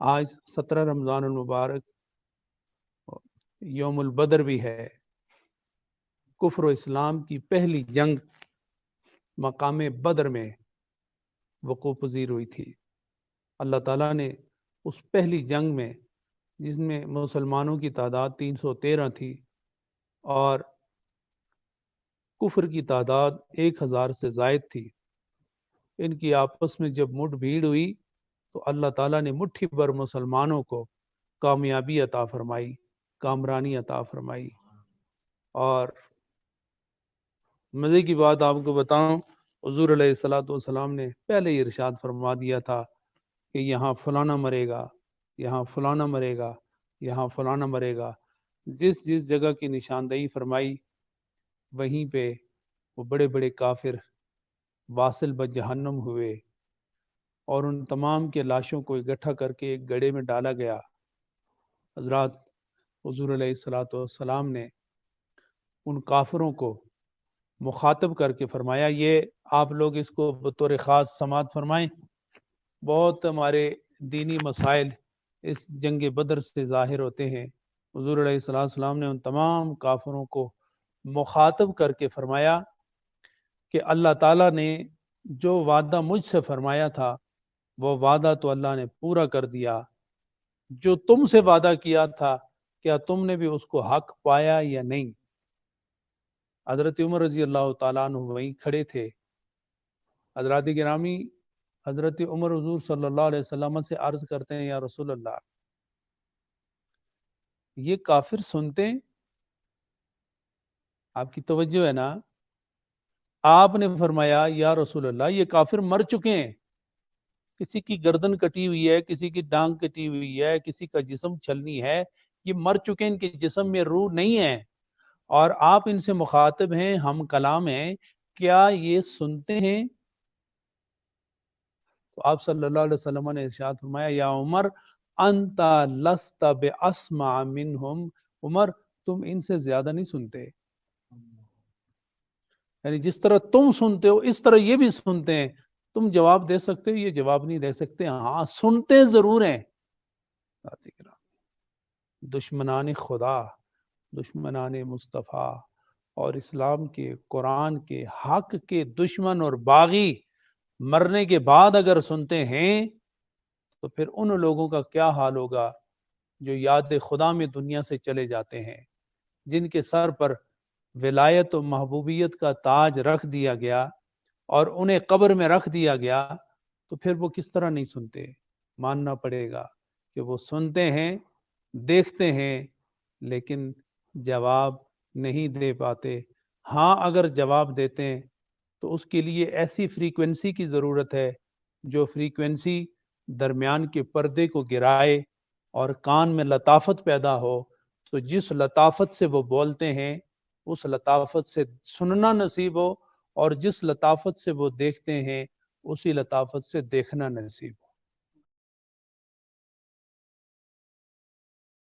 آج 17 رمضان المبارک یوم البدر بھی ہے۔ کفر و اسلام کی پہلی جنگ مقام بدر میں وقوع پذیر ہوئی تھی۔ اللہ تعالیٰ نے اس پہلی جنگ میں، جس میں مسلمانوں کی تعداد 313 تھی اور کفر کی تعداد 1000 سے زائد تھی، ان کی آپس میں جب مٹ بھیڑ ہوئی تو اللہ تعالیٰ نے مٹھی بھر مسلمانوں کو کامیابی عطا فرمائی، کامرانی عطا فرمائی۔ اور مزے کی بات آپ کو بتاؤں، حضور علیہ الصلوۃ والسلام نے پہلے ہی ارشاد فرما دیا تھا کہ یہاں فلانا مرے گا، یہاں فلانا مرے گا، یہاں فلانا مرے گا۔ جس جس جگہ کی نشاندہی فرمائی وہیں پہ وہ بڑے بڑے کافر واصل بجہنم ہوئے، اور ان تمام کے لاشوں کو اکٹھا کر کے ایک گڑھے میں ڈالا گیا۔ حضرات، حضور علیہ الصلوۃ والسلام نے ان کافروں کو مخاطب کر کے فرمایا، یہ آپ لوگ اس کو بطور خاص سماعت فرمائیں۔ بہت ہمارے دینی مسائل اس جنگ بدر سے ظاہر ہوتے ہیں۔ حضور علیہ السلام نے ان تمام کافروں کو مخاطب کر کے فرمایا کہ اللہ تعالیٰ نے جو وعدہ مجھ سے فرمایا تھا وہ وعدہ تو اللہ نے پورا کر دیا، جو تم سے وعدہ کیا تھا کیا تم نے بھی اس کو حق پایا یا نہیں؟ حضرت عمر رضی اللہ تعالیٰ عنہ وہیں کھڑے تھے۔ حضرات گرامی، حضرت عمر حضور صلی اللہ علیہ وسلم سے عرض کرتے ہیں، یا رسول اللہ، یہ کافر سنتے ہیں؟ آپ کی توجہ ہے نا؟ آپ نے فرمایا، یا رسول اللہ، یہ کافر مر چکے ہیں، کسی کی گردن کٹی ہوئی ہے، کسی کی ٹانگ کٹی ہوئی ہے، کسی کا جسم چھلنی ہے، یہ مر چکے ہیں، ان کے جسم میں روح نہیں ہے، اور آپ ان سے مخاطب ہیں، ہم کلام ہیں، کیا یہ سنتے ہیں؟ تو آپ صلی اللہ علیہ وسلم نے ارشاد فرمایا، یا عمر انت لست باسمع منہم، عمر تم ان سے زیادہ نہیں سنتے، یعنی جس طرح تم سنتے ہو اس طرح یہ بھی سنتے ہیں۔ تم جواب دے سکتے ہو، یہ جواب نہیں دے سکتے، ہاں سنتے ضرور ہیں۔ دشمنان خدا، دشمنان مصطفیٰ اور اسلام کے، قرآن کے، حق کے دشمن اور باغی مرنے کے بعد اگر سنتے ہیں تو پھر ان لوگوں کا کیا حال ہوگا جو یاد خدا میں دنیا سے چلے جاتے ہیں، جن کے سر پر ولایت و محبوبیت کا تاج رکھ دیا گیا اور انہیں قبر میں رکھ دیا گیا، تو پھر وہ کس طرح نہیں سنتے؟ ماننا پڑے گا کہ وہ سنتے ہیں، دیکھتے ہیں، لیکن جواب نہیں دے پاتے۔ ہاں اگر جواب دیتے ہیں تو اس کے لیے ایسی فریکوینسی کی ضرورت ہے جو فریکوینسی درمیان کے پردے کو گرائے اور کان میں لطافت پیدا ہو، تو جس لطافت سے وہ بولتے ہیں اس لطافت سے سننا نصیب ہو، اور جس لطافت سے وہ دیکھتے ہیں اسی لطافت سے دیکھنا نصیب ہو۔